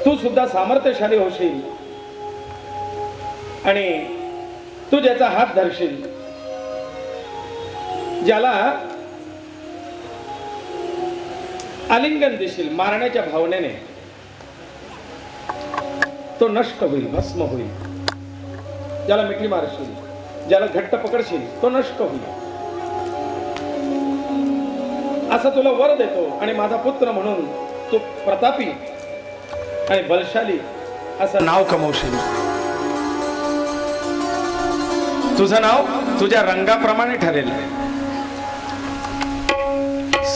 तू सुद्धा सामर्थ्यशाली होशील आणि तू ज्याचा हात धरशील, ज्याला आलिंगन देशील मारण्याच्या भावनेने, तो नष्ट होईल, भस्म होईल. ज्याला मिठी मारशील, ज्याला घट्ट पकडशील, तो नष्ट होईल. असं तुला वर देतो आणि माझा पुत्र म्हणून तू प्रतापी आणि बलशाली असं नाव कमवशील. तुझं नाव तुझ्या रंगाप्रमाणे ठरेल.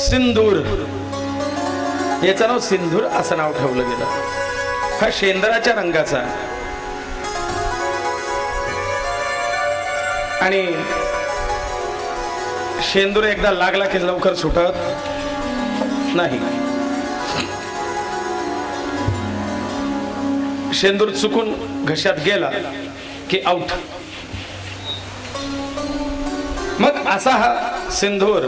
सिंदूर, याचं नाव सिंदूर असं नाव ठेवलं गेलं. हा शेंदराच्या रंगाचा आणि शेंदूर एकदा लागला की लवकर सुटत नाही. शेंदूर चुकून घशात गेला की आउट. मग असा हा सिंदूर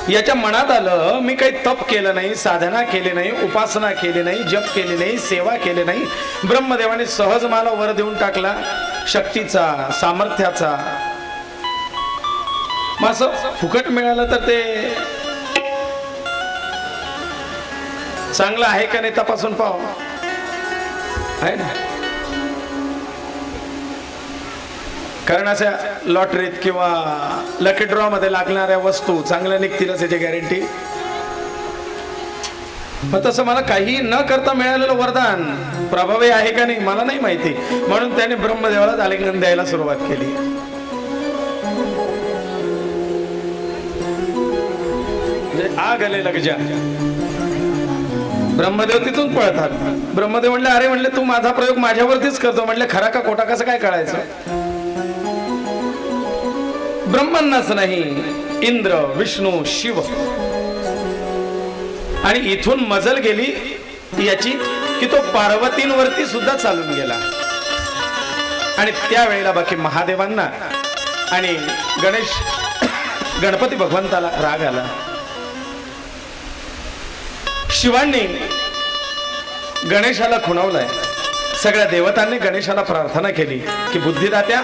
याच्या मनात आलं, मी काही तप केलं नाही, साधना केली नाही, उपासना केली नाही, जप केली नाही, सेवा केली नाही. ब्रह्मदेवाने सहज मला वर देऊन टाकला शक्तीचा, सामर्थ्याचा. मग असं फुकट मिळालं तर ते चांगलं आहे का नाही तपासून पाहू, आहे ना. कारण अशा लॉटरीत किंवा लकी ड्रॉ मध्ये लागणाऱ्या वस्तू चांगल्या निघतीलच याची गॅरंटी. मग तसं मला काही न करता मिळालेलं वरदान प्रभावी आहे का नाही मला नाही माहिती. म्हणून त्याने ब्रह्मदेवाला आलिंगन द्यायला सुरुवात केली. आग आले लगजा. ब्रह्मदेव तिथून पळतात. ब्रह्मदेव म्हणले, अरे म्हणले तू माझा प्रयोग माझ्यावरतीच करतो. म्हणले खरा का खोटा कसं काय कळायचं. ब्रह्मन्नाच नाही, इंद्र, विष्णू, शिव. आणि इथून मजल गेली याची की तो पार्वतींवरती सुद्धा चालून गेला. आणि त्यावेळेला बाकी महादेवांना आणि गणपती भगवंताला राग आला. शिवांनी गणेशाला खुणवलंय. सगळ्या देवतांनी गणेशाला प्रार्थना केली की बुद्धिदात्या,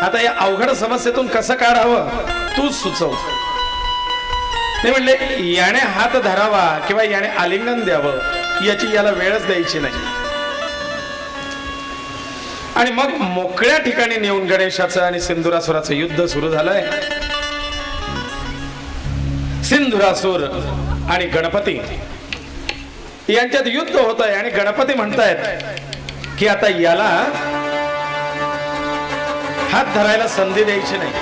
आता या अवघड समस्येतून कसं काढावं तूच सुचव. ते म्हणले, याने हात धरावा किंवा याने आलिंगन द्यावं याची याला वेळच द्यायची नाही. आणि मग मोकळ्या ठिकाणी नेऊन गणेशाचं आणि सिंधुरासुराचं युद्ध सुरू झालंय. सिंधुरासुर आणि गणपती यांच्यात युद्ध होत आहे. आणि गणपती म्हणतायत की आता याला हात धरायला संधी द्यायची नाही.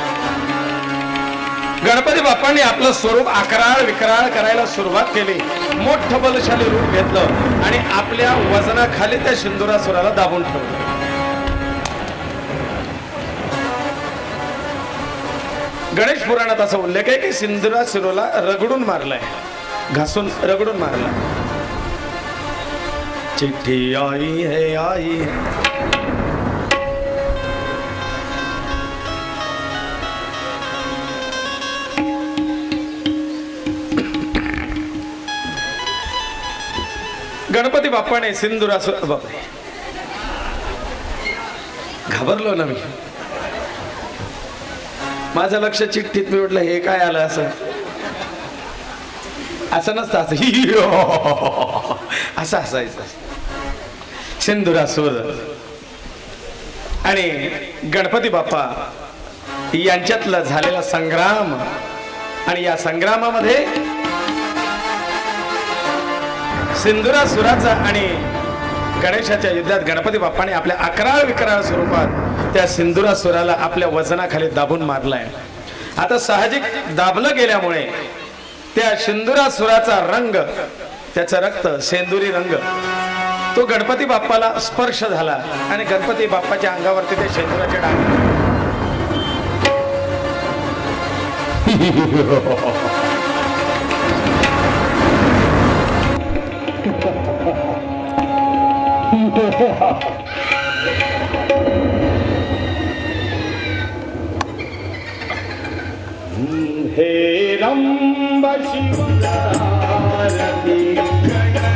गणपती बाप्पांनी आपलं स्वरूप आकराळ विकराळ करायला सुरुवात केली. मोठं बलशाली रूप घेतलं आणि आपल्या वजनाखाली त्या सिंधुरासुराला दाबून ठेवलं. गणेश पुराणात असा उल्लेख आहे की सिंधुरासुराला रगडून मारलाय, घासून रगडून मारला. चिट्ठी आई है आई गणपती बाप्पाने सिंधुरासुर. बापरे, घाबरलो ना मी. माझं लक्ष चिठ्ठीत मी म्हटलं हे काय आलं असं. असं नसतं, असं असायचं. सिंधुरासुर आणि गणपती बाप्पा यांच्यातला झालेला संग्राम. आणि या संग्रामामध्ये सिंधुरासुराचा आणि गणेशाच्या युद्धात गणपती बाप्पाने आपल्या अकराळ विकराळ स्वरूपात त्या सिंधुरासुराला आपल्या वजनाखाली दाबून मारलाय. आता साहजिक दाबलं गेल्यामुळे त्या सिंधुरासुराचा रंग, त्याचं रक्त सेंदुरी रंग, तो गणपती बाप्पाला स्पर्श झाला आणि गणपती बाप्पाच्या अंगावरती ते शेंदुराचे डाग. हे रंब शिवदारती गणनायका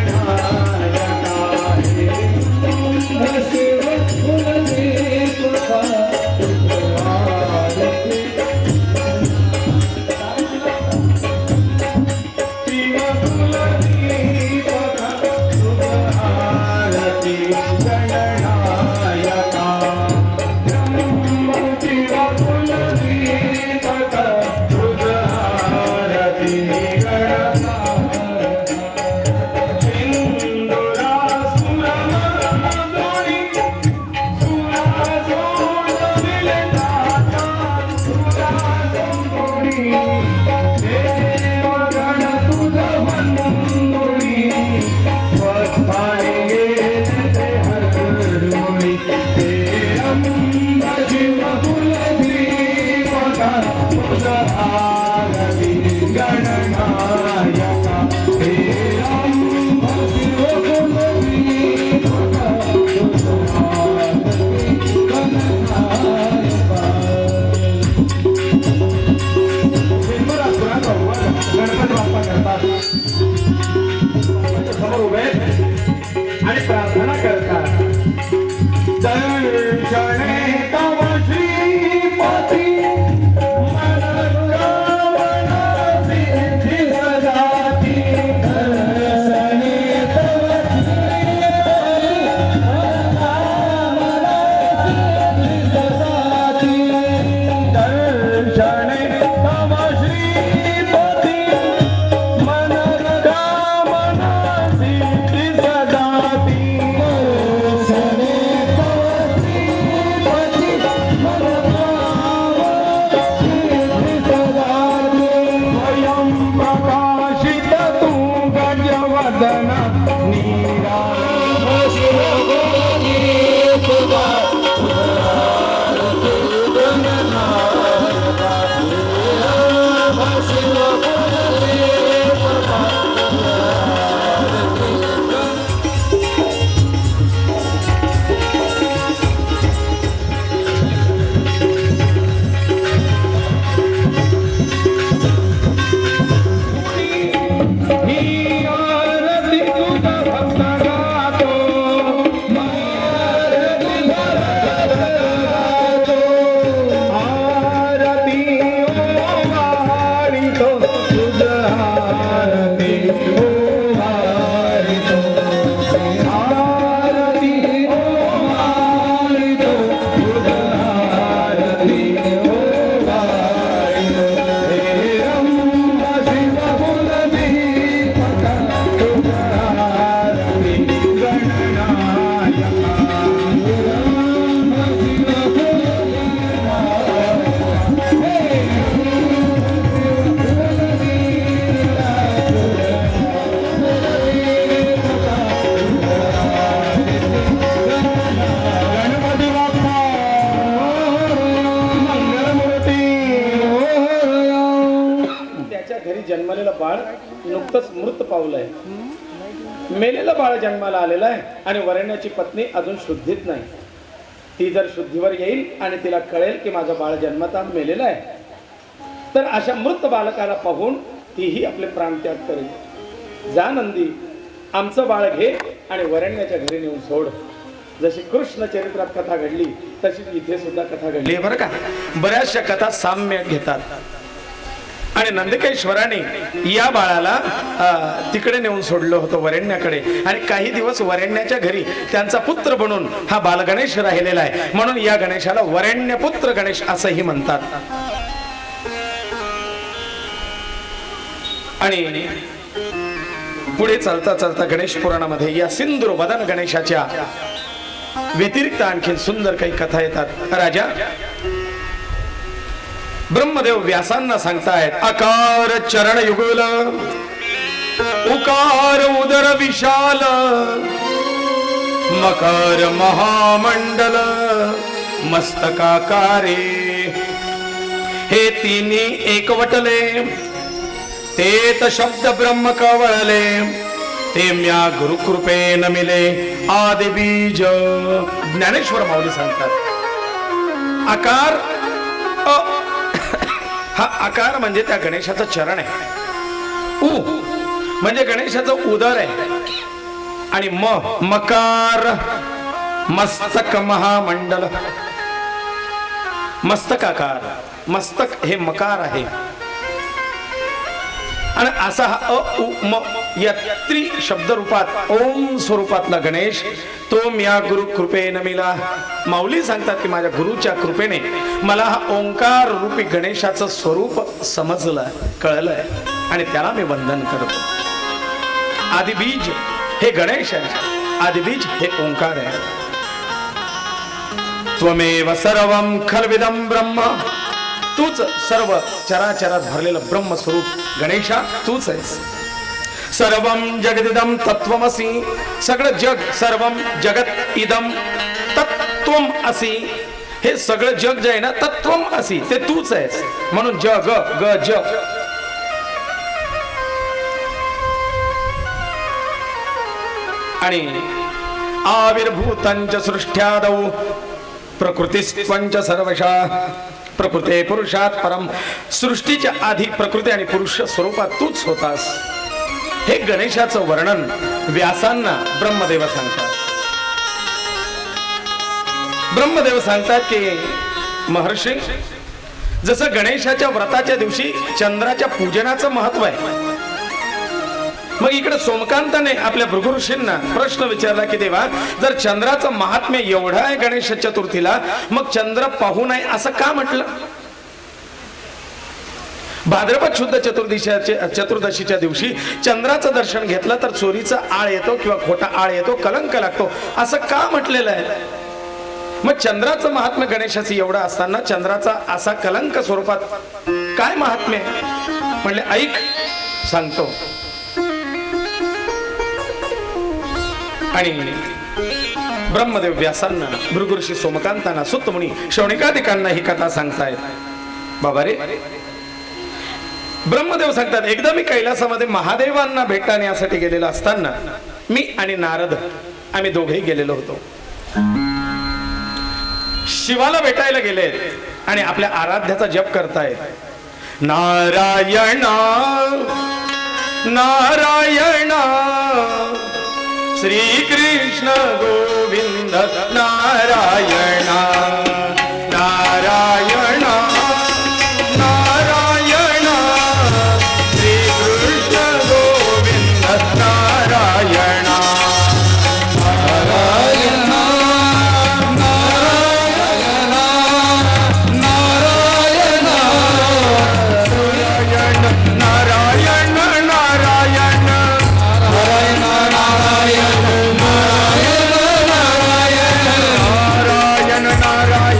बाळ नुकतंच मृत पावलंय. मेलेलं बाळ जन्माला आलेलं आहे आणि वरेण्याची पत्नी अजून शुद्धीत नाही. ती जर शुद्धीवर येईल आणि तिला कळेल की माझं बाळ जन्मता मेलेलं आहे, तर अशा मृत बालकाला पाहून तीही आपले प्राणत्याग करेल. जा नंदी, आमचं बाळ घे आणि वरेण्याच्या घरी नेऊन सोड. जशी कृष्ण चरित्रात कथा घडली तशी इथे सुद्धा कथा घडली बरं का. बऱ्याचशा कथा साम्य घेतात. आणि नंदिकेश्वराने या बाळाला तिकडे नेऊन सोडलं होतं वरेण्याकडे. आणि काही दिवस वरेण्याच्या घरी त्यांचा पुत्र बनून हा बालगणेश राहिलेला आहे. म्हणून या गणेशाला वरेण्यपुत्र गणेश असंही म्हणतात. आणि पुढे चालता चालता गणेश पुराणामध्ये या सिंदूर वदन गणेशाच्या व्यतिरिक्त आणखी सुंदर काही कथा येतात. राजा ब्रह्मदेव व्यासांना सांगतायत, आकार चरण युगल, उकार उदर विशाल, मकर महामंडल, मस्तकाकारे. हे तिन्ही एकवटले, तेत शब्द ब्रह्म कवळले, ते म्या गुरुकृपेन मिले आदि बीज. ज्ञानेश्वर माऊली सांगतात आकार, हा आकार म्हणजे त्या गणेशाचं चरण आहे. उ म्हणजे गणेशाचं उदर आहे. आणि मकार मस्तक महामंडल, मस्तकाकार. मस्तक हे मकार आहे. आणि असा हा अ उ म या त्रि शब्द रूपात ओम स्वरूपातला गणेश तो म्या गुरु कृपेने मिला. माऊली सांगतात की माझ्या गुरुच्या कृपेने मला हा ओंकार रूपी गणेशाचं स्वरूप समजलं, कळलंय आणि त्याला मी वंदन करतो. आदिबीज हे गणेश आहे, आदिबीज हे ओंकार आहे. त्वमेव सर्वं खल्विदं ब्रह्म, तूच सर्व चराचरात भरलेलं ब्रह्मस्वरूप गणेशा तूच आहेस. सर्वं जगदिदं तत्त्वमसि, सगळं जग, सर्वं जगत इदं तत्त्वम असि, हे सगळं जग जे आहे ना तत्त्वम असि ते तूच आहेस. म्हणून जग ग ज. आणि आविर्भूतंच सृष्ट्यादौ प्रकृतिस्त्वंच सर्वशः, प्रकृते पुरुषात परम. सृष्टीच्या आधी प्रकृती आणि पुरुष स्वरूपात तूच होतास. हे गणेशाचं वर्णन व्यासांना ब्रह्मदेव सांगतात. ब्रह्मदेव सांगतात की महर्षी, जसं गणेशाच्या व्रताच्या दिवशी चंद्राच्या पूजनाचं महत्व आहे, मग इकडे सोमकांताने आपल्या भृगु ऋषींना प्रश्न विचारला की देवा, जर चंद्राचं महात्म्य एवढं आहे गणेश चतुर्थीला, मग चंद्र पाहू नये असं का म्हटलं? भाद्रपद शुद्ध चतुर्दशीच्या दिवशी चंद्राचं दर्शन घेतलं तर चोरीचा आळ येतो किंवा खोटा आळ येतो, कलंक लागतो, असं का म्हटलेलं आहे? मग चंद्राचं महात्म्य गणेशाचं एवढं असताना चंद्राचा असा कलंक स्वरूपात काय महात्म्य? म्हणले ऐक सांगतो. आणि ब्रह्मदेव व्यासांना, भृगु ऋषी सोमकांतांना, सुतमुनी शौनिकादिकांना ही कथा सांगतायत. बाबा रे, ब्रह्मदेव सांगतात एकदा मी कैलासामध्ये महादेवांना भेटण्यासाठी गेलेलो असताना मी आणि नारद आम्ही दोघेही गेलेलो होतो. शिवाला भेटायला गेले आणि आपल्या आराध्याचा जप करतायत. नारायण नारायण श्री कृष्ण गोविंद नारायण नारायण नारायण श्री कृष्ण गोविंद नारायण नारायण नारायण नारायण नारायण नारायण नारायण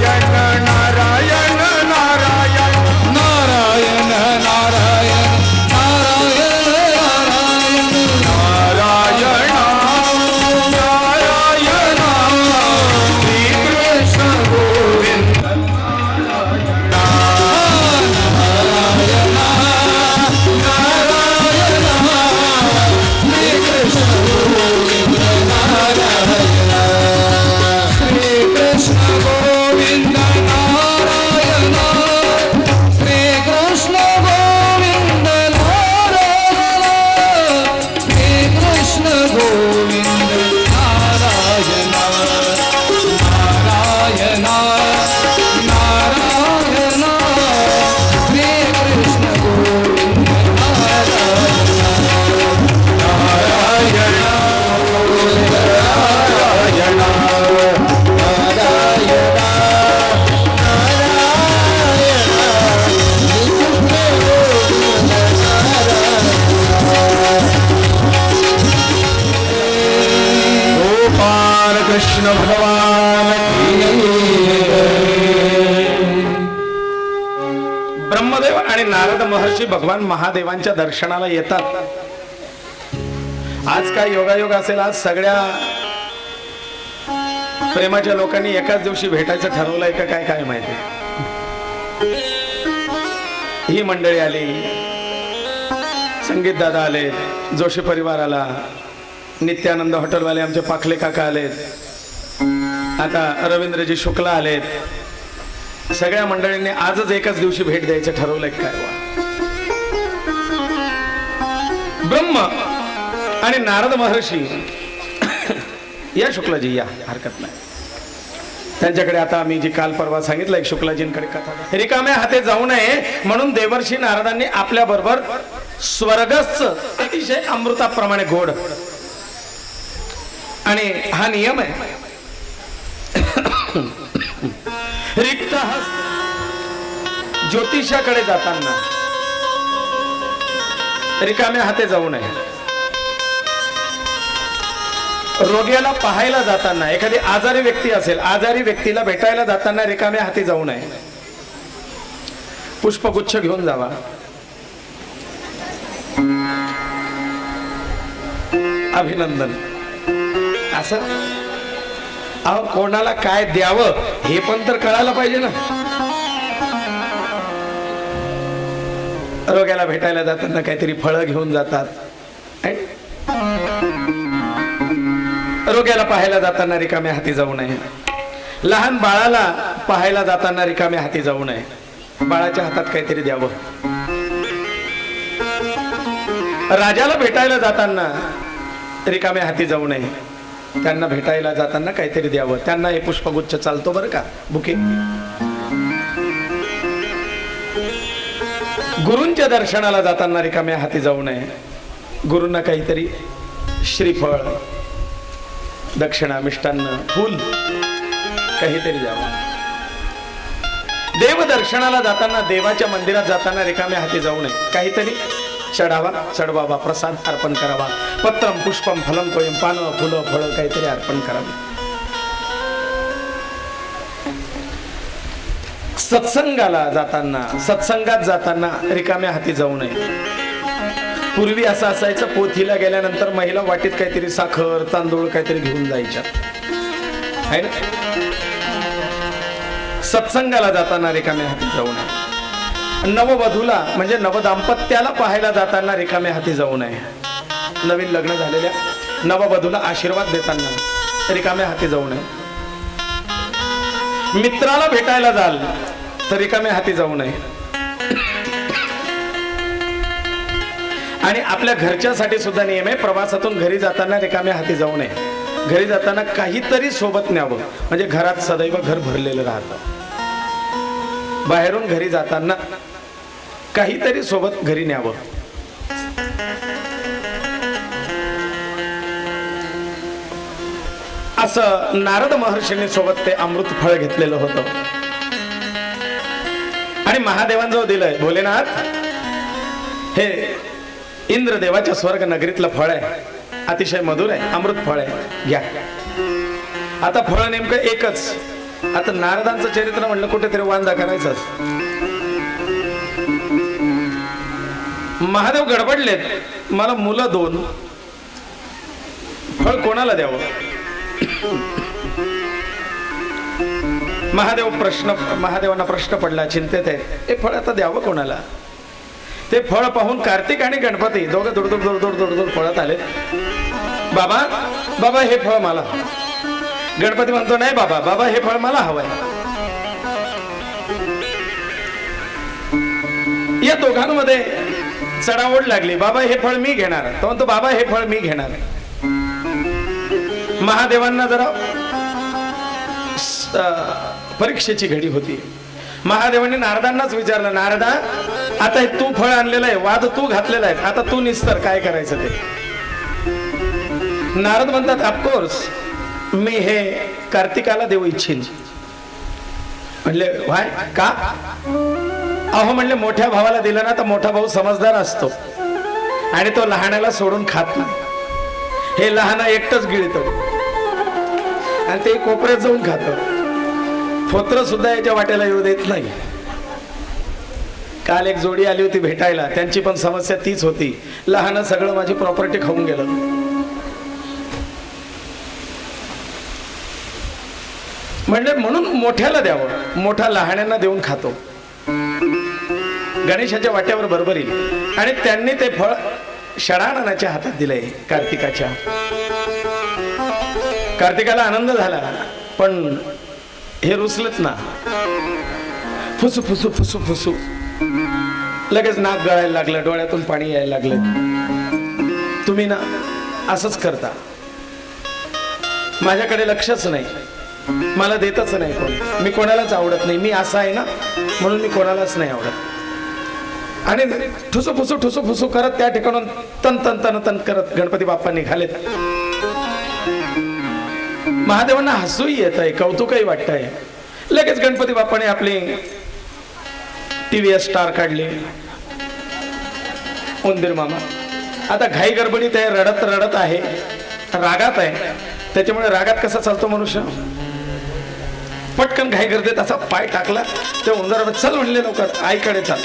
कृष्ण भगवान की ब्रह्मदेव आणि नारद महर्षी भगवान महादेवांच्या दर्शनाला येतात. आज काय योगायोग असेल, आज सगळ्या प्रेमाच्या लोकांनी एकाच दिवशी भेटायचं ठरवलंय का काय काय माहिती. ही मंडळी आली, संगीत दादा आले, जोशी परिवार आला, नित्यानंद हॉटेलवाले आमचे पाखले काका आलेत, आता रवींद्रजी शुक्ला आलेत. सगळ्या मंडळींनी आजच एकाच दिवशी भेट द्यायचं ठरवलंय काय. ब्रह्म आणि नारद महर्षी या शुक्लाजी या, हरकत नाही. त्यांच्याकडे आता मी जी काल परवा सांगितलं एक शुक्लाजींकडे कथा, रिकाम्या हाते जाऊ नये म्हणून देवर्षी नारदांनी आपल्या बरोबर स्वर्गस्थ अतिशय अमृताप्रमाणे गोड, आणि हा नियम आहे, रिक्त हस्त ज्योतिषाकडे जाताना रिकाम्या हाते जाऊ नये. रोग्याला पाहायला जाताना, एखादी आजारी व्यक्ती असेल, आजारी व्यक्तीला भेटायला जाताना रिकाम्या हाती जाऊ नये. पुष्पगुच्छ घेऊन जावा. अभिनंदन असं. अहो कोणाला काय द्यावं हे पण तर कळायला पाहिजे ना. रोग्याला भेटायला जाताना काहीतरी फळं घेऊन जातात, रोग्याला पाहायला जाताना रिकाम्या हाती जाऊ नये. लहान बाळाला पाहायला जाताना रिकाम्या हाती जाऊ नये. बाळाच्या हातात काहीतरी द्यावं. राजाला भेटायला जाताना रिकाम्या हाती जाऊ नये. त्यांना भेटायला जाताना काहीतरी द्यावं. त्यांना हे पुष्पगुच्छ चालतो बरं का, बुके. गुरूंच्या दर्शनाला जाताना रिकाम्या हाती जाऊ नये. गुरूंना काहीतरी श्रीफळ, दक्षिणा, मिष्टान्न, फूल काहीतरी द्यावं. देव दर्शनाला जाताना, देवाच्या मंदिरात जाताना रिकाम्या हाती जाऊ नये. काहीतरी चढावा, चढवावा, प्रसाद अर्पण करावा. पत्रम पुष्पम फलम तोयम, पानं फुलं फळं काहीतरी अर्पण करावे. सत्संगाला जाताना, सत्संगात जाताना रिकाम्या हाती जाऊ नये. पूर्वी असं असायचं, पोथीला गेल्यानंतर महिला वाटीत काहीतरी साखर, तांदूळ काहीतरी घेऊन जायच्या, है ना. सत्संगाला जाताना रिकाम्या हाती जाऊ नये. नववधूला म्हणजे नवदाम्पत्याला पाहायला जाताना रिकाम्या हाती जाऊ नये. नवीन लग्न झालेल्या नववधूला आशीर्वाद देताना रिकाम्या हाती जाऊ नये. मित्राला भेटायला जाल तर रिकाम्या हाती जाऊ नये. आणि आपल्या घरच्यासाठी सुद्धा नियम आहे, प्रवासातून घरी जाताना रिकाम्या हाती जाऊ नये. घरी जाताना काहीतरी सोबत न्यावं, म्हणजे घरात सदैव घर भरलेलं राहतं. बाहेरून घरी जाताना काहीतरी सोबत घरी न्यावं. असं नारद महर्षींनी सोबत ते अमृत फळ घेतलेलं होतं आणि महादेवांजवळ दिलंय. भोलेनाथ, हे इंद्रदेवाच्या स्वर्ग नगरीतलं फळ आहे, अतिशय मधुर आहे, अमृत फळ आहे, घ्या. आता फळ नेमकं एकच. आता नारदांचं चरित्र म्हणलं कुठेतरी वांदा करायचं. महादेव गडबडलेत, मला मुलं दोन, फळ कोणाला द्यावं. महादेवांना प्रश्न पडला, चिंतेत आहे, हे फळ आता द्यावं कोणाला. ते फळ पाहून कार्तिक आणि गणपती दोघं दुडदुड पळत आले. बाबा बाबा हे फळ मला. गणपती म्हणतो, नाही बाबा बाबा हे फळ मला हवंय. या दोघांमध्ये चढाओढ लागली. बाबा हे फळ मी घेणार. तो म्हणतो, बाबा हे फळ मी घेणार. महादेवांना जरा परीक्षेची घडी होती. महादेवांनी नारदांनाच विचारलं, नारदा आता हे तू फळ आणलेलं आहे, वाद तू घातलेला आहे, आता तू निस्तर काय करायचं ते. नारद म्हणतात, ऑफकोर्स मी हे कार्तिकाला देऊ इच्छिन. म्हणले, व्हाय का. अहो म्हणले, मोठ्या भावाला दिलं ना तर मोठा भाऊ समजदार असतो आणि तो लहानाला सोडून खात नाही. हे लहान एकटंच गिळतो. आणि ते कोपऱ्यात जाऊन खातं. फोत्र सुद्धा याच्या वाट्याला येऊ देत नाही. काल एक जोडी आली होती भेटायला, त्यांची पण समस्या तीच होती. लहान सगळं माझी प्रॉपर्टी खाऊन गेलं. म्हणजे म्हणून मोठ्याला द्यावं, मोठा लहान्यांना देऊन खातो. गणेशाच्या वाट्यावर बरोबर येईल. आणि त्यांनी ते फळ षडाननाच्या हातात दिलंय. कार्तिकाला आनंद झाला, पण हे रुसलत ना. फुसू फुसू फुसू फुसू लगेच नाक गळायला लागलं, डोळ्यातून पाणी यायला लागलं. तुम्ही ना असंच करता. माझ्याकडे लक्षच नाही, मला देतच नाही कोणी. मी कोणालाच आवडत नाही. मी असा आहे ना, म्हणून मी कोणालाच नाही आवडत. आणि ठुसू फुसू करत त्या ठिकाणून तन तन तन तन करत गणपती बाप्पा निघालेत. महादेवांना हसूही येत आहे, कौतुकही वाटतंय. लगेच गणपती बाप्पाने आपली TVS स्टार काढली. उंदीर मामा आता घाई गडबडीत आहे, रडत रडत आहे, रागात आहे. त्याच्यामुळे रागात कसा चालतो मनुष्य, पटकन घाई करते तसा पाय टाकला. ते उंदरावर चल म्हणले, लवकर आईकडे चाल.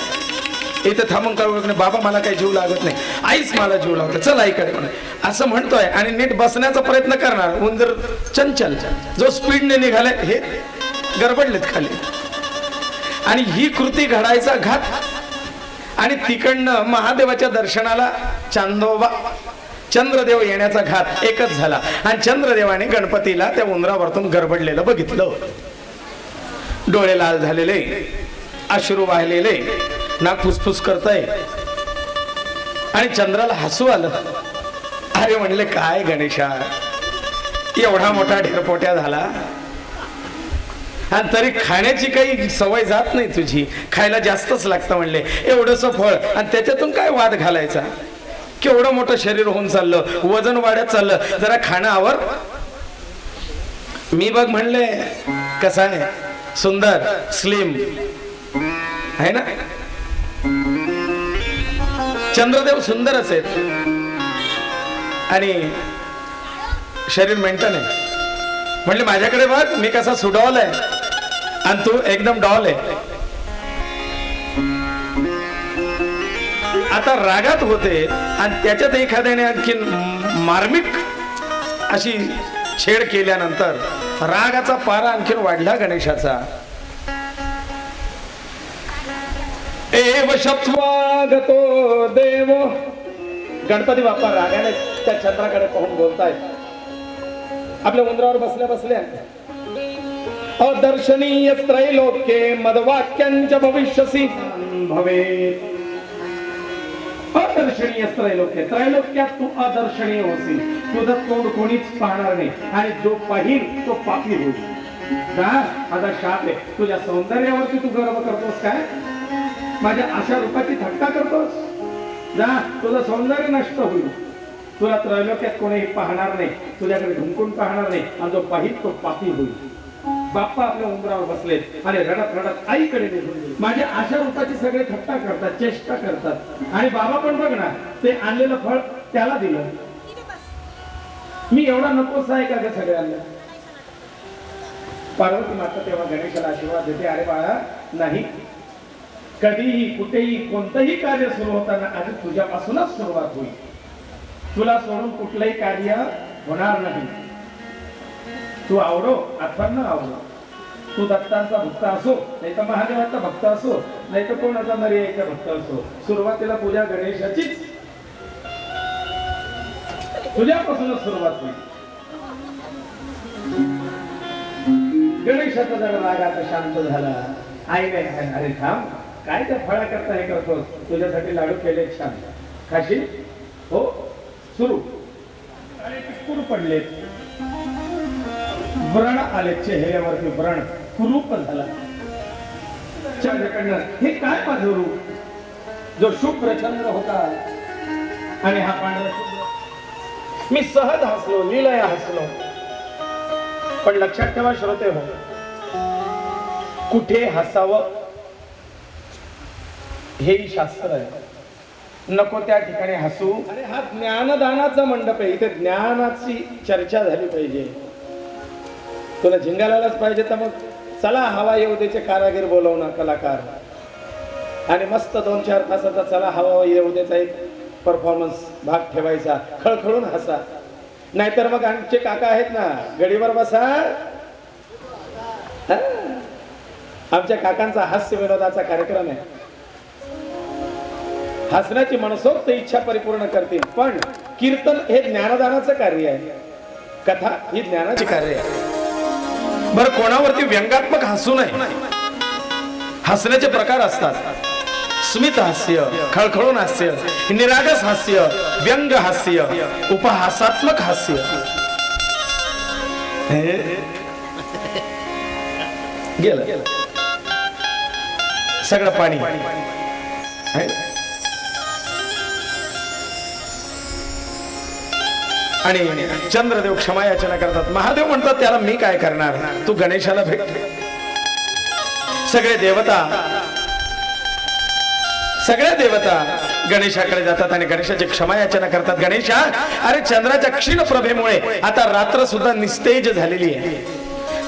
इथे थांबून काय नाही, बाबा मला काही जीव लागत नाही, आईच मला जीव लावते, चल आईकडे म्हणे असं म्हणतोय. आणि नीट बसण्याचा प्रयत्न करणार. उंदीर चंचल, जो स्पीडने निघालाय, हे गडबडलेत खाली. आणि ही कृती घडायचा घात. आणि तिकडनं महादेवाच्या दर्शनाला चंद्रदेव येण्याचा घात एकच झाला. आणि चंद्रदेवाने गणपतीला त्या उंदरावरतून गडबडलेलं बघितलं. डोळे लाल झालेले, अश्रू वाहिलेले, नाक फुसफुस करताय. आणि चंद्राला हसू आलं. अरे म्हणले, काय गणेशा, एवढा मोठा ढेरपोट्या झाला आणि तरी खाण्याची काही सवय जात नाही तुझी. खायला जास्तच लागतं म्हणले. एवढंसं फळ आणि त्याच्यातून काय वाद घालायचा. केवढं मोठं शरीर होऊन चाललं, वजन वाढत चाललं, जरा खाणं आवर. मी बघ म्हणले कसा आहे, सुंदर, स्लिम आहे ना. चंद्रदेव सुंदरच आहेत आणि शरीर मेंटेन आहे. म्हणले माझ्याकडे बघ, मी कसा सुडॉल आहे आणि तू एकदम डॉल आहे. आता रागात होते आणि त्याच्यात एखाद्याने आणखीन मार्मिक अशी छेड केल्यानंतर रागाचा पारा आणखीन वाढला गणेशाचा. एव शत्वागतो देव. गणपती बाप्पा रागाने त्या चंद्राकडे पाहून बोलतायत. आपल्या उंदरावर बसल्या बसल्या, अदर्शनीय त्रैलोक्ये मदवाक्यांच भविष्यसी भवेत्. अदर्शनीय त्रैलोक्य, त्रैलोक्यात तू अदर्शनीय होशील. तुझं तोंड कोणीच पाहणार नाही आणि जो पाहिल तो पापी होईल. आता शाप आहे. तुझ्या सौंदर्यावरती तू गर्व करतोस काय? माझ्या अशा रूपाची थट्टा करतोस? जा, तुझं सौंदर्य नष्ट होईल. तुला त्रैलोक्यात कोणीही पाहणार नाही, तुझ्याकडे ढुंकून पाहणार नाही आणि जो पाहिल तो पापी होईल. बाप्पा आपल्या उंबरावर बसलेत आणि रडत रडत आईकडे निघून गेले. माझ्या अशा रूपाची सगळे थट्टा करतात, चेष्टा करतात. आणि बाबा पण बघ ना, ते आणलेलं फळ त्याला दिलं. मी एवढा नकोस आहे का सगळ्यांना? पार्वती माता तेव्हा गणेशाला आशीर्वाद देते, अरे बाळा नाही, कधीही कुठेही कोणतंही कार्य सुरू होताना आधी तुझ्यापासूनच सुरुवात होईल. तुला सोडून कुठलंही कार्य होणार नाही. तू आवडो अथवा न आवडो, तू दत्तांचा भक्त असो, नाही तर महादेवाचा भक्त असो, नाही तर कोणाचा नरियाचा भक्त असो, सुरुवातीला पूजा गणेशाचीच तुझ्यापासूनच सुरुवात होईल. गणेशाचा जरा राग आता शांत झाला. आई नाही, अरे थांब, काय त्या फळा करता हे करतोस? तुझ्यासाठी लाडू केले छान, खाशील? हो, सुरू. आणि कुरू पडले, व्रण आले चेहऱ्यावरती, व्रण कुरूप झाला. चंद्रकडनं हे काय माझं रूप? जो शुभ्र चंद्र होता आणि हा पांढरा शुभ्र. मी सहज हसलो, लीलया हसलो. पण लक्षात ठेवा श्रोते हो, कुठे हसावं हेही शास्त्र आहे. नको त्या ठिकाणी हसू. अरे हा ज्ञानदानाचा मंडप आहे, इथे ज्ञानाची चर्चा झाली पाहिजे. तुला झिंगालाच पाहिजे तर मग चला हवा येऊ देचे कारागीर बोलवणं कलाकार आणि मस्त 2-4 तासाचा चला हवा येऊ देचा एक परफॉर्मन्स भाग ठेवायचा, खळखळून हसा. नाहीतर मग आमचे काका आहेत ना, गडीवर बसा. आमच्या काकांचा हास्य विनोदाचा कार्यक्रम आहे. हसण्याची मनसोक्त इच्छा परिपूर्ण करतील. पण कीर्तन हे ज्ञानदानाचं कार्य आहे, कथा ही ज्ञानाची कार्य आहे. बरं, कोणावरती व्यंगात्मक हसू नये. हसण्याचे प्रकार असतात. स्मित हास्य, खळखळून हास्य, निरागस हास्य, व्यंग हास्य, उपहासात्मक हास्य. गेलं सगळं पाणी. आणि चंद्रदेव क्षमा याचना करतात. महादेव म्हणतात त्याला मी काय करणार, तू गणेशाला भेट. सगळ्या देवता गणेशाकडे जातात आणि गणेशाची क्षमा याचना करतात. गणेशा, अरे चंद्राच्या क्षीण प्रभेमुळे आता रात्र सुद्धा निस्तेज झालेली आहे.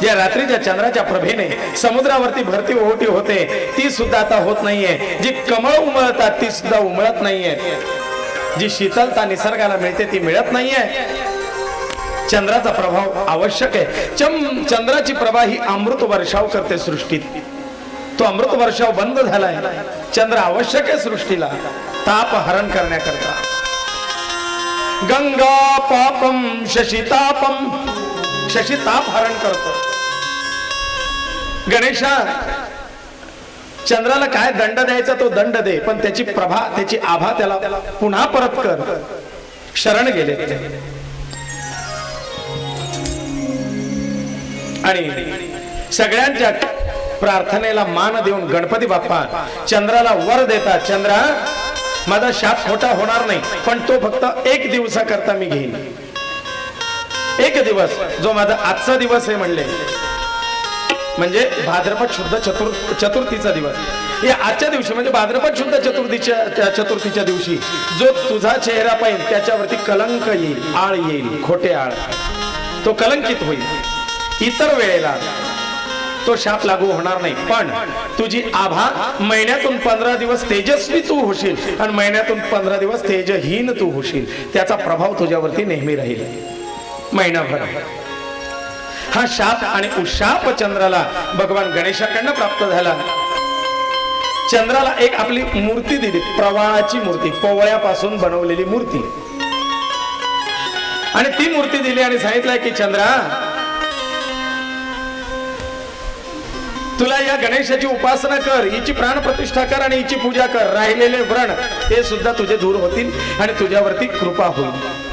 ज्या रात्रीच्या चंद्राच्या प्रभेने समुद्रावरती भरती ओहोटी होते ती सुद्धा आता होत नाहीये. जी कमळ उमळतात ती सुद्धा उमळत नाहीये. जी शीतलता निसर्गाला मिळते ती मिळत नाहीये. चंद्राचा प्रभाव आवश्यक आहे. चंद्राची प्रभा ही अमृत वर्षाव करते सृष्टीत. तो अमृत वर्षाव बंद झालाय. चंद्र आवश्यक आहे सृष्टीला ताप हरण करण्याकरता. गंगा पापम शशितापम, शशी ताप हरण करतो. गणेशा, चंद्राला काय दंड द्यायचा तो दंड दे, पण त्याची प्रभा त्याची आभा त्याला पुन्हा परत कर. शरण गेले आणि सगळ्यांच्या प्रार्थनेला मान देऊन गणपती बाप्पा चंद्राला वर देतात. चंद्रा, माझा शाप खोटा होणार नाही, पण तो फक्त 1 दिवसाकरता मी घेईन. 1 दिवस, जो माझा आजचा दिवस आहे म्हणले, म्हणजे भाद्रपद शुद्ध चतुर्थीचा दिवस. या आजच्या दिवशी म्हणजे भाद्रपद शुद्ध चतुर्थीच्या दिवशी जो तुझा चेहरा पाहिजे त्याच्यावरती कलंक येईल, आळ येईल, खोटे आळ, तो कलंकित होईल. इतर वेळेला तो शाप लागू होणार नाही. पण तुझी आभा महिन्यातून 15 दिवस तेजस्वी तू होशील आणि महिन्यातून 15 दिवस तेजहीन तू होशील. त्याचा प्रभाव तुझ्यावरती नेहमी राहील महिनाभर. हा शाप आणि उशाप चंद्राला भगवान गणेशाकडनं प्राप्त झाला. चंद्राला एक आपली मूर्ती दिली, प्रवाळाची मूर्ती, पोवळ्यापासून बनवलेली मूर्ती. आणि ती मूर्ती दिली आणि सांगितलंय की चंद्रा, तुला या गणेशाची उपासना कर, हिची प्राण प्रतिष्ठा कर आणि हिची पूजा कर. राहिलेले व्रण ते सुद्धा तुझे दूर होतील आणि तुझ्यावरती कृपा होईल.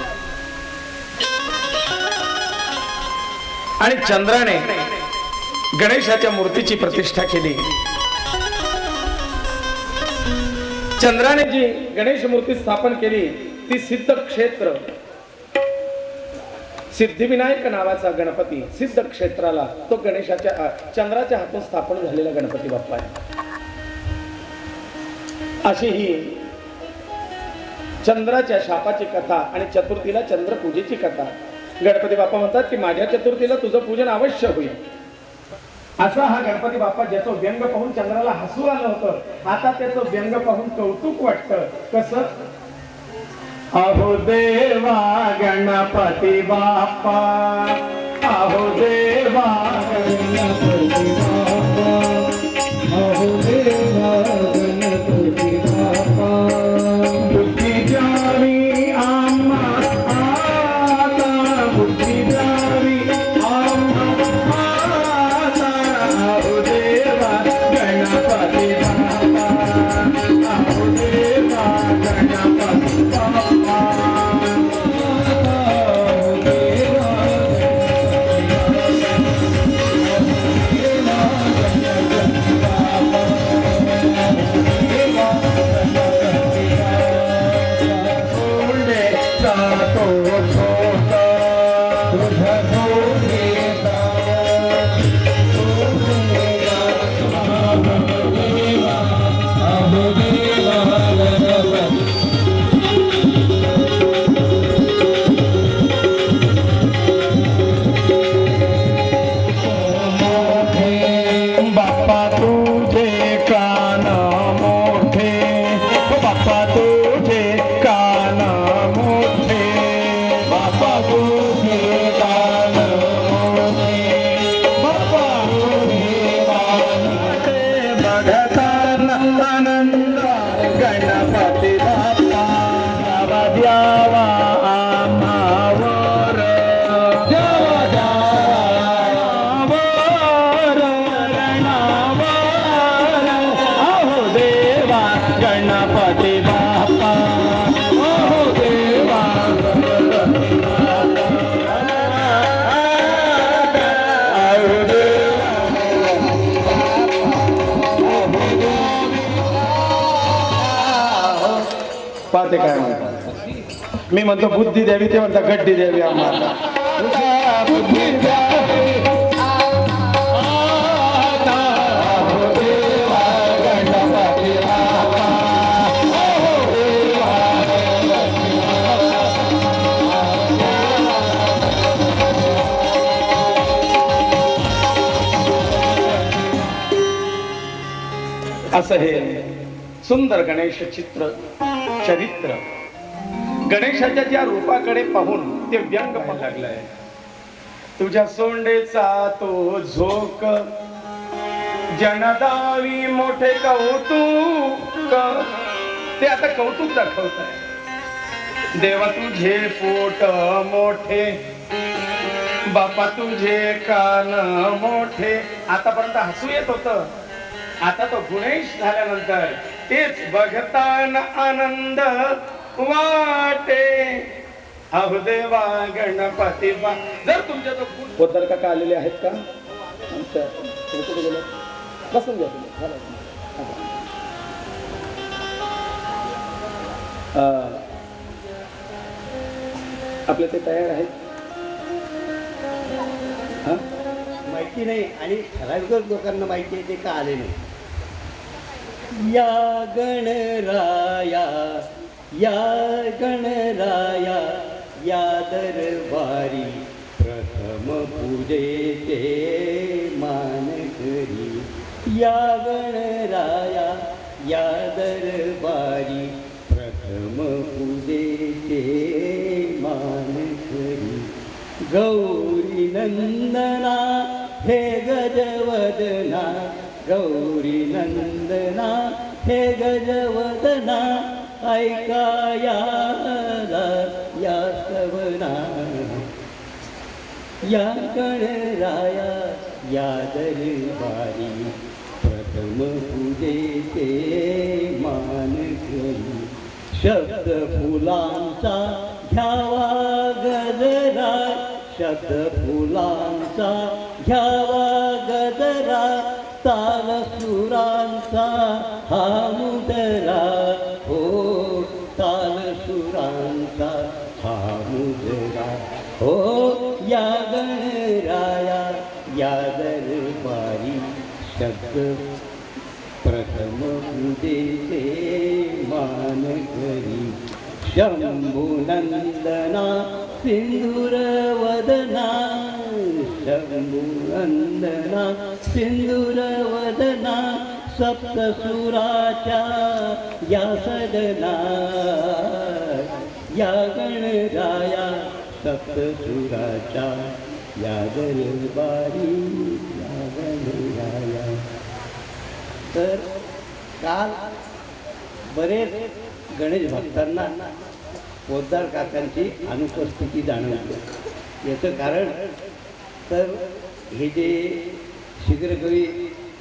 आणि चंद्राने गणेशाच्या मूर्तीची प्रतिष्ठा केली. चंद्राने जी गणेश मूर्ती स्थापन केली ती सिद्ध क्षेत्र, सिद्धिविनायक नावाचा गणपती सिद्ध क्षेत्राला तो गणेशाच्या चंद्राच्या हातून स्थापन झालेला गणपती बाप्पा आहे. अशी ही चंद्राच्या शापाची कथा आणि चतुर्थीला चंद्र पूजेची कथा. गणपती बाप्पा म्हणतात की माझ्या चतुर्थीला तुझं पूजन अवश्य होईल. असा हा गणपती बाप्पा ज्याचं व्यंग पाहून चंद्राला हसू आलं होतं, आता त्याचं व्यंग पाहून कौतुक वाटतं. कसं? अहो देवा गणपती बाप्पा, अहो देवा गणपती बाप्पा, अहो देवा गणपती बाप्पा, बुद्धी द्यावी आम्हा आता, बुद्धी द्यावी आम्हा आता, अहो देवा गणपती बाप्पा, अहो देवा गणपती बाप्पा. ते काय म्हणतात. मी म्हणतो बुद्धी द्यावी, ते म्हणतात गड्डी द्यावी आम्हाला. बुद्धी द्यावी असं हे सुंदर गणेश चित्र चरित्र. गणेशाच्या ज्या रूपाकडे पाहून ते व्यंग पण लागलंय. तुझ्या सोंडेचा तो झोक जनदावी मोठे कौतुक, ते आता कौतुक दाखवत आहे. देवा तुझे पोट मोठे, बापा तुझे कान मोठे. आतापर्यंत हसू येत होतं, आता तो गुणेश झाल्यानंतर तेच बघताना आनंद वाटे. अहो देवा गणपती बा. जर तुमच्या तो पोतर काका आलेले आहेत का? बसून घ्या तुम्ही. आपले ते तयार आहेत माहिती नाही आणि ठराविक लोकांना माहिती आहे ते का आले नाही. या गणराया या गणराया या दरबारी प्रथम पूजेचे मान करी. या गणराया या दरबारी प्रथम पूजेचे मान करी. गौरी नंदना हे गजवदना, गौरी नंदना हे गजवदना, ऐकाया या सवना. या गणराया या दरबारी प्रथम पूजेचे मान करी. शब्द फुलांचा घ्यावा गजरा, शब्द फुलांचा घ्यावा गजरा, ताल सुरांचा हा मुदरा. हो ताल सुरांचा हा मुदरा. हो या गणराया या दरबारी शब्द प्रथम पूजेचे मान करी. शंभुनंदना सिंदूर वदना, शंभुनंदना सिंदूर वदना, सप्तसुराच्या या सदना. या गणराया सप्तसुराच्या या दरबारी या गणराया. तर काल बरेच गणेश भक्तांना पोद्दार काकांची अनुपस्थिती जाणवली. याचं कारण तर हे जे शीघ्रकवी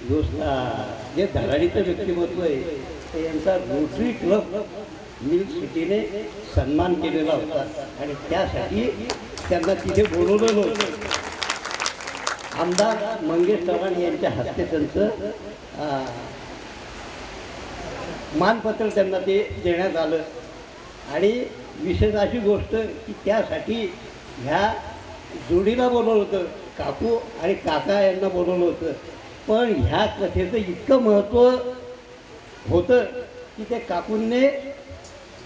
योजना जे धडाडीचं व्यक्तिमत्व आहे ते यांचा रोटरी क्लब मिल्क सिटीने सन्मान केलेला होता आणि त्यासाठी त्यांना तिथे बोलवलेलं होतं. आमदार मंगेश चव्हाण यांच्या हस्ते त्यांचं मानपत्र त्यांना ते देण्यात आलं. आणि विशेष अशी गोष्ट की त्यासाठी ह्या जोडीला बोलवलं होतं, काकू आणि काका यांना बोलवलं होतं. पण ह्या कथेचं इतकं महत्त्व होतं की ते काकूंनी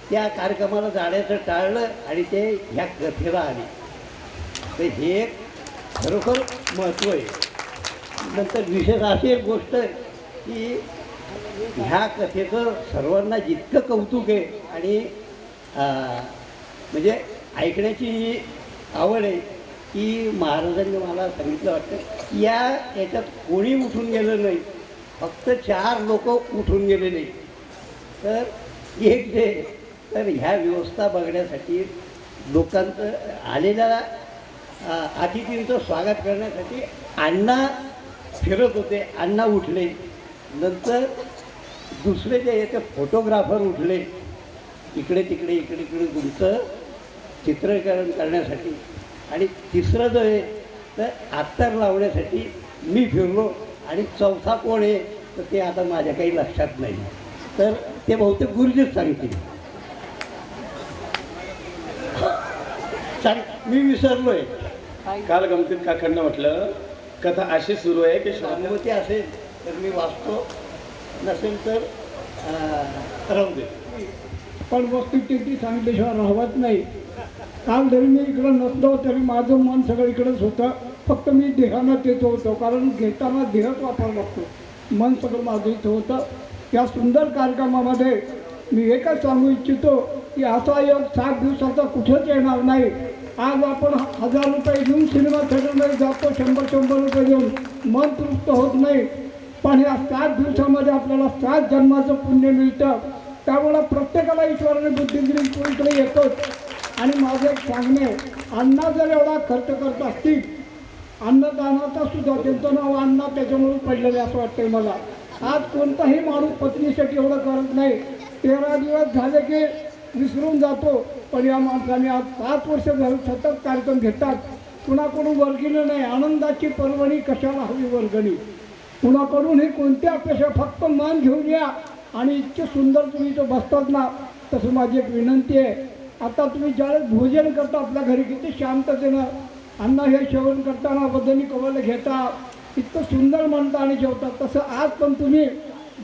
त्या कार्यक्रमाला जाण्याचं टाळलं आणि ते ह्या कथेला आले. तर हे एक खरोखर महत्त्व आहे. नंतर विशेष अशी एक गोष्ट की ह्या कथेचं सर्वांना जितकं कौतुक आहे आणि म्हणजे ऐकण्याची आवड आहे की महाराजांनी मला सांगितलं वाटतं की याच्यात कोणी उठून गेलं नाही, फक्त 4 लोक उठून गेले नाही. तर एक जे तर ह्या व्यवस्था बघण्यासाठी लोकांचं आलेल्या अतिथींचं स्वागत करण्यासाठी अण्णा फिरत होते. अण्णा उठले. नंतर दुसरे जे याचे फोटोग्राफर उठले, इकडे तिकडे इकडे इकडे तुमचं चित्रीकरण करण्यासाठी. आणि तिसरं जो आहे तर अत्तर लावण्यासाठी मी फिरलो. आणि चौथा कोण आहे तर ते आता माझ्या काही लक्षात नाही. तर ते बहुतेक गुरुजीच सांगतील. सांग मी विसरलोय काल गमतीत काकांना म्हटलं कथा अशी सुरू आहे की अनुमती असेल तर मी वाचतो, नसेल तर राहू दे. पण वस्तुस्थिती सांगितल्याशिवाय राहवत नाही. काल जरी मी इकडं नसलो तरी माझं मन सगळं इकडंच होतं. फक्त मी देहानं तेच होतो, कारण घेताना देहच वापरावा लागतो. मन सगळं माझं इथं होतं. या सुंदर कार्यक्रमामध्ये मी एकच सांगू इच्छितो की असा योग 7 दिवसाचा कुठेच येणार नाही. आज आपण 1000 रुपये देऊन सिनेमा थिएटरमध्ये जातो, 100 रुपये देऊन मन तृप्त होत नाही. पण या 7 दिवसामध्ये आपल्याला 7 जन्माचं पुण्य मिळतं. त्यामुळं प्रत्येकाला ईश्वराने बुद्धी दिली, तो इकडे येतोच. आणि माझं एक सांगणे, अण्णा जर एवढा खर्च करत असतील, अन्नदानाचा सुद्धा त्यांचं नाव अण्णा त्याच्यामुळे पडलेलं असं वाटतंय मला. आज कोणताही माणूस पत्नीसाठी एवढं करत नाही. 13 दिवस झाले की विसरून जातो. पण या माणसाने आज 5 वर्ष झालं सतत कार्यक्रम घेतात. कुणाकडून वर्गणी नाही. आनंदाची पर्वणी कशाला हवी वर्गणी. कुणाकडून ही कोणती अपेक्षा, फक्त मन घेऊन या. आणि इतके सुंदर तुम्ही इथं बसतात ना, तसं माझी एक विनंती आहे, आता तुम्ही ज्यावेळेस भोजन करता आपल्या घरी किती शांततेनं अन्न हे सेवन करताना बदनी कवल घेता, इतकं सुंदर म्हणता आणि जेवतात. तसं आज पण तुम्ही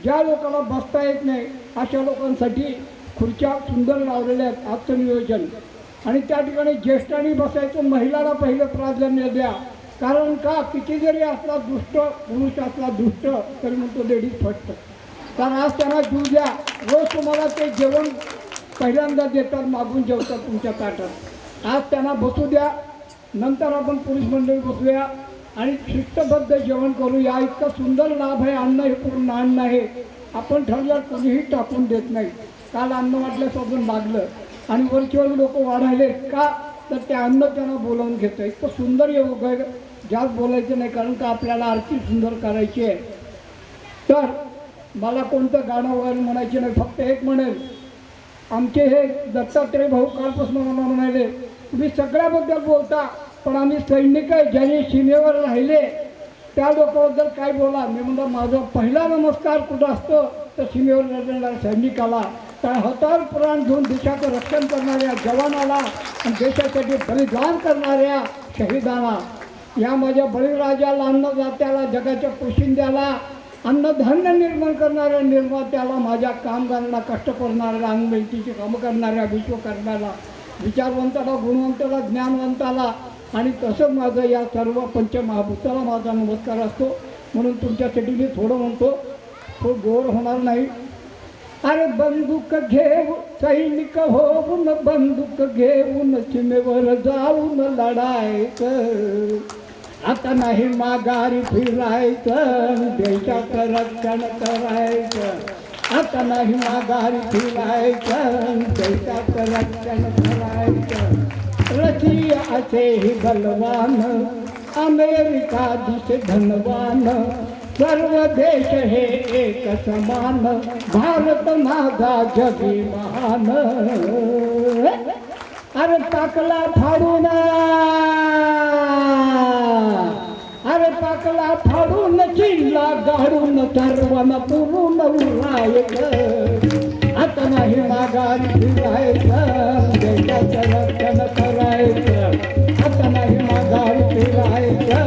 ज्या लोकांना बसता येत नाही अशा लोकांसाठी खुर्च्या सुंदर लावलेल्या आहेत. आजचं नियोजन. आणि त्या ठिकाणी ज्येष्ठांनी बसायचं, महिलांना पहिलं प्राधान्य द्या. कारण का, किती जरी असला दुष्ट पुरुष असला दुष्ट तरी म्हणतो लेडीज फक्त. कारण आज त्यांना जीव द्या. रोज तुम्हाला ते जेवण पहिल्यांदा देतात, मागून जेवतात तुमच्या ताटात. आज त्यांना बसू द्या. नंतर आपण पुरुष मंडळी बसूया आणि शिस्तबद्ध जेवण करूया. इतका सुंदर लाभ आहे. अन्न हे पूर्ण अन्न आहे. आपण ठरलं कोणीही टाकून देत नाही. काल अन्न वाटल्याचं मागलं आणि वरचेवर लोक वाढायले का, तर ते अन्न त्यांना बोलावून घेतं. इतकं सुंदर योग आहे. जास्त बोलायचं नाही, कारण का आपल्याला आरती सुंदर करायची आहे. तर मला कोणतं गाणं वगैरे म्हणायचे नाही, फक्त एक म्हणेल, आमचे हे दत्तात्रय भाऊ कालपासून मला म्हणाले, तुम्ही सगळ्याबद्दल बोलता, पण आम्ही सैनिक आहे, ज्यांनी सीमेवर राहिले त्या लोकांबद्दल काय बोला. मी म्हणतो माझा पहिला नमस्कार कुठं असतो तर सीमेवर लढणाऱ्या सैनिकाला, त्या हातावर प्राण घेऊन देशाचं रक्षण करणाऱ्या जवानाला आणि देशासाठी बलिदान करणाऱ्या शहीदांना, या माझ्या बळीराजाला, अन्नदात्याला, जगाच्या पोशिंद्याला, अन्नधान्य निर्माण करणाऱ्या निर्मात्याला, माझ्या कामगारांना, कष्ट करणाऱ्याला, अंगमेहनतीची कामं करणाऱ्या, विश्वकर्म्याला, विचारवंताला, गुणवंताला, ज्ञानवंताला, आणि तसंच माझं या सर्व पंचमहाभूताला माझा नमस्कार असतो. म्हणून तुमच्यासाठी मी थोडं म्हणतो, थोडं गोर होणार नाही. अरे बंदूक घेऊ सैनिक होऊन, बंदूक घेऊन सीमेवर जाऊन लढायचं. आता नाही माघारी फिरायचं, देशाचं रक्षण करायचं. आता नाही माघारी फिरायचं, देशाचं रक्षण करायचं. रशिया असेही बलवान, अमेरिका दिसे धनवान, सर्व देश हे एक समान, भारत माझा जगी महान. अरे टाकला फाडून, अरे टाकला फाडून, चिल्ला गाडून, सर्वांना पुरून उरायचं. आता नाही माघारी फिरायचं, देशाचं रक्षण करायचं. आता नाही माघारी फिरायचं,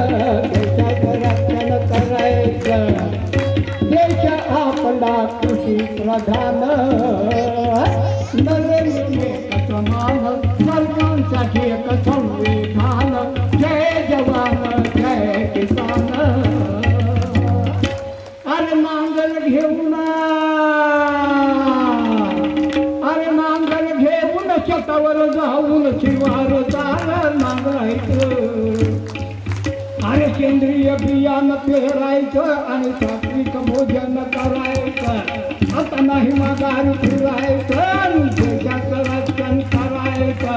देशाचं रक्षण करायचं. देश आपला कृषी प्रधान, नरेंद्र समान, सर्वांसाठी एक संविधान. जय जवान जय किसान. अरे नांगर घेऊन, अरे नांगर घेऊन शेतावर जाऊन शिवार चाल नांगरायचं. अरे सेंद्रिय बियाणं पेरायचं आणि सात्विक भोजन करायचं. आता नाही माघारी फिरायचं, देशाचं रक्षण करायचं.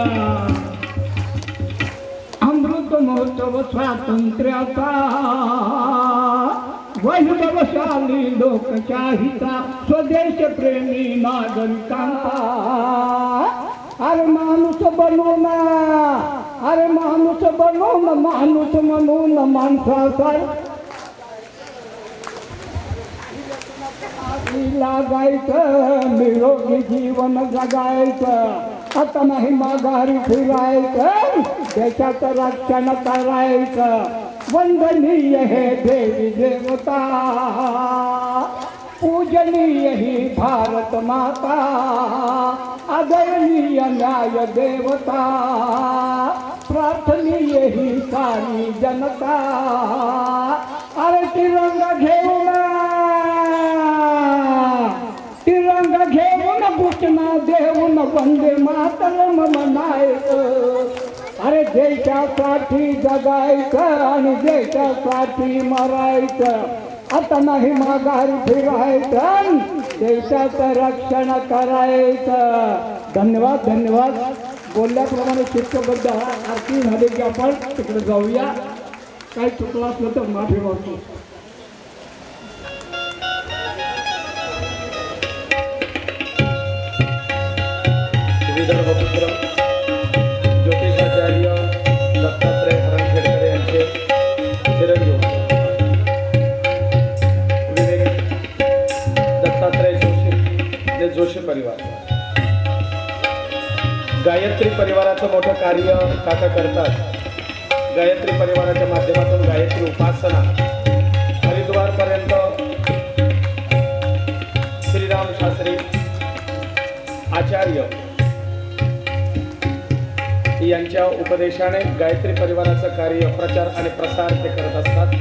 अमृत महोत्सव स्वातंत्र्याचा, वैभवशाली लोकशाहीचा, स्वदेश प्रेमी नागरिकांचा. अरे माणूस बनवून, अरे माणूस बनवून, माणूस म्हणून माणसासारखं लागायचं, निरोगी जीवन जगायचं. आता नाही माघारी फिरायचं देशाचं रक्षण करायचं वंदनीय हे देवी देवता पूजनीय ही भारत माता आदरणीय न्याय देवता प्रार्थनीय ही सारी जनता अरे तिरंगा घेऊन घोषणा देऊन वंदे मातरम म्हणायचं अरे देशासाठी जगायचं आणि देशासाठी मरायचं आता नाही माघारी फिरायचं देशाचं रक्षण करायचं. धन्यवाद धन्यवाद. बोलल्याप्रमाणे शिस्तबद्ध आरती झाली की आपण तिकडे जाऊया. काही चुकलं असलं तर माफी मागतो. विदर्भपुत्र ज्योतिषाचार्य दत्तात्रय हरणखेडकर यांचे चिरंजीव विवेक दत्तात्रय जोशी जोशी परिवार गायत्री परिवाराचं मोठं कार्य काका करतात. गायत्री परिवाराच्या माध्यमातून गायत्री उपासना हरिद्वारपर्यंत श्रीराम शास्त्री आचार्य यांच्या उपदेशाने गायत्री परिवाराचं कार्य प्रचार आणि प्रसार ते करत असतात.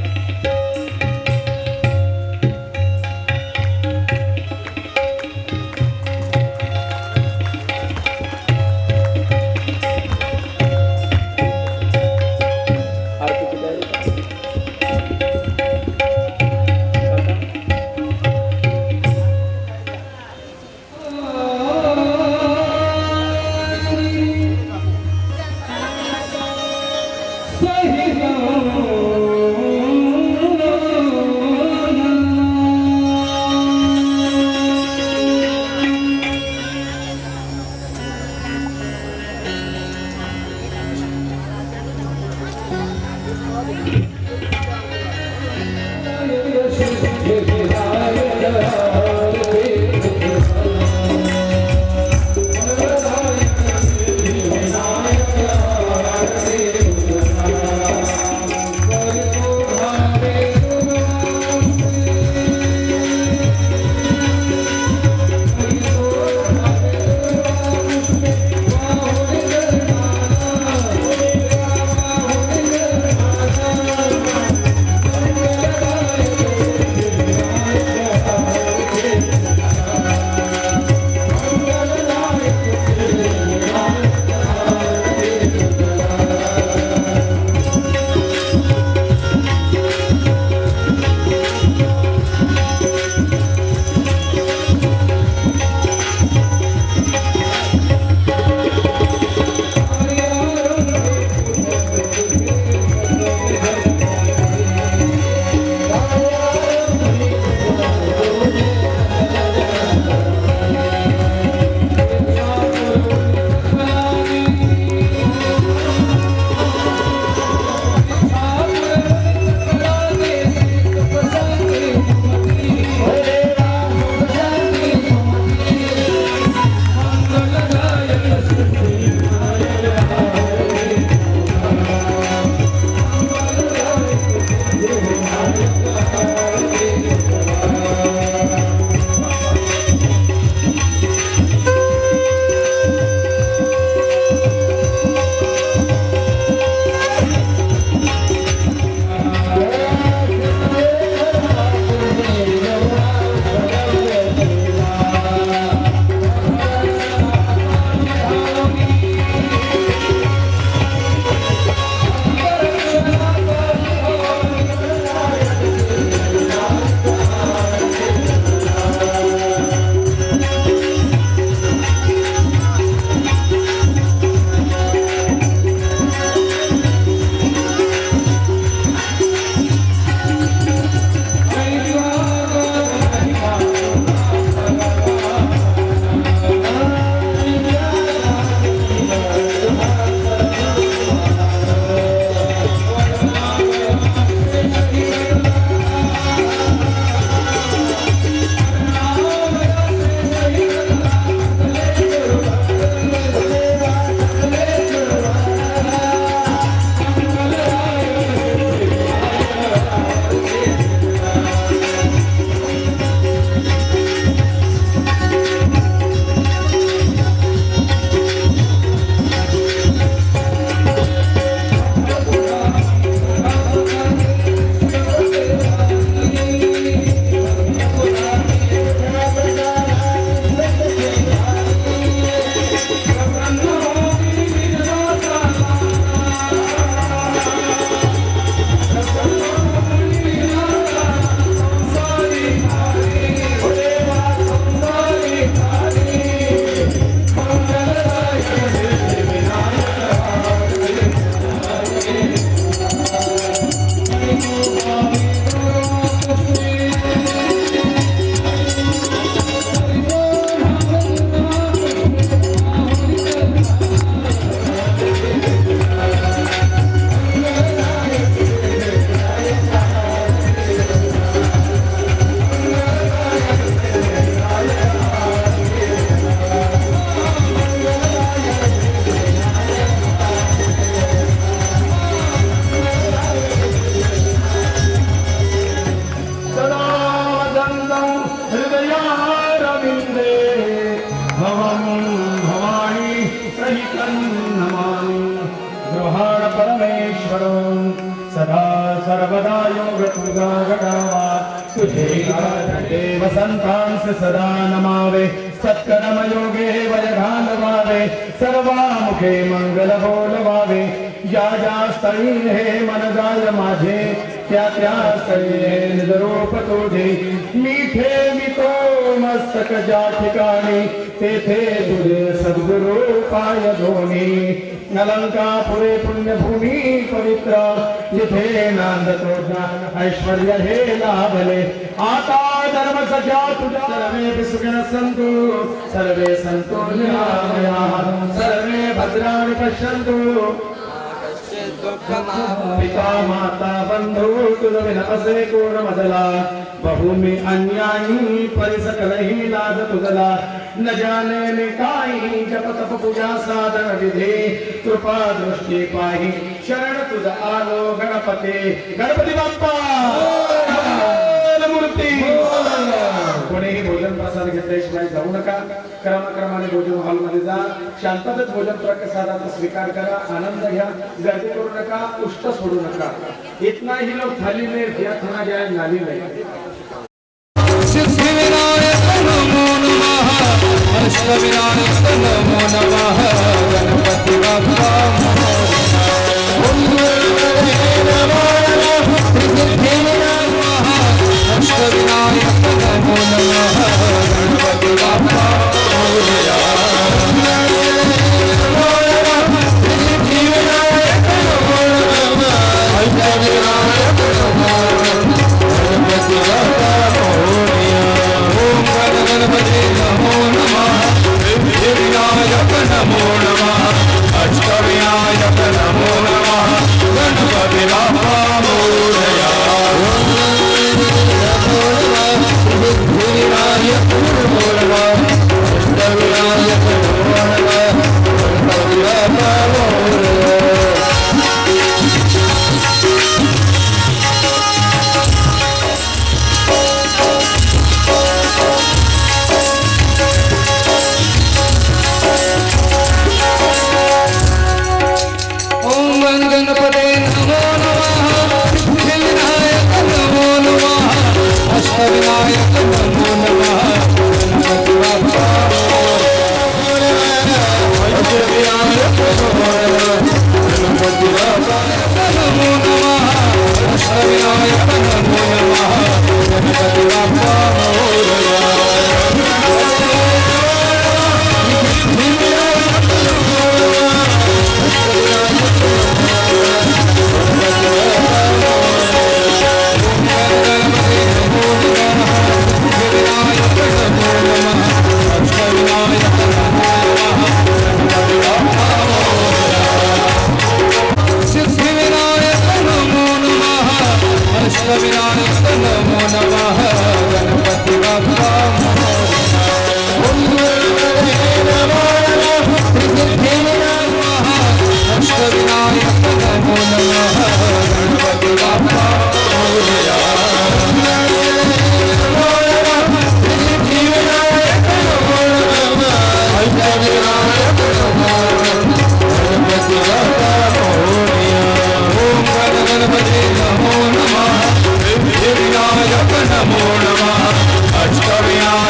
सर्वदा योग तुझा घडावा तुझे देव संतांस सदा नमावे सत्कर्म योगे वय घालवावे सर्वामुखे मंगल बोलवावे या स्थळी हे मन जाय माझे त्या स्थळी हे निजरूप तुझे मी ठेवितो मस्तक ज्या ठिकाणी तेथे तुझे सद्गुरु पाय धोनी अलंकापुरे पुण्यभूमी पवित्र जिथे नांदतो ज्ञान ऐश्वर्य हे लाभले आता धर्म सजा तुझा सर्वे सुखिन संतु सर्वे संतो निरामयाः सर्वे भद्राणि पश्यन्तु पिता माता बंधु तुझ विन असे कोण मजला बहुमी अन्यायी परिसकलही लाज तुझला न जाने मी काही जप तप पूजा साधन विधी कृपा दृष्टी पाही शरण तुझ आलो गणपती गणपती बाप्पा मूर्ती कोणीही भोजन प्रसाद घेतल्याशिवाय जाऊ नका क्रमाने भोजन हॉलमध्ये जा शांततेत भोजन प्रसादाचा स्वीकार करा आनंद घ्या गर्दी करू नका उष्ट सोडू नका इतना ही लोग थाली में दिया खाना जाए नाली में सिद्धिविनायक नमो नमः अष्टविनायक नमो नमः गणपति बाप्पा अष्टविनायक नमो नमः गणपति बाप्पा गणपति नमो नमः सिद्धिविनायक नमो नमः अष्टविनायक नमो नमः गणपति बाप्पा मोरया सिद्धिविनायक नमो नमः अष्टविनायक नमो नमः गणपति बाप्पा मोरया गणपते नमो नमः सिद्धिविनायक नमो नमः अष्टविनायक नमो नमः गणपति बाप्पा अष्टविनायक नमो नमः गणपति बाप्पा नमो नमः अष्टविनायक नमो नमः गणपति बाप्पा सिद्धिविनायक नमो नमः अष्टविनायक नमो नमः गणपति बाप्पा अष्टविनायक नमो नमः गणपति बाप्पा गणपति नमो नमः सिद्धिविनायक नमो नमः अष्टविनायक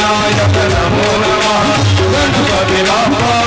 अष्टविनायक नमो नमः गणपती बाप्पा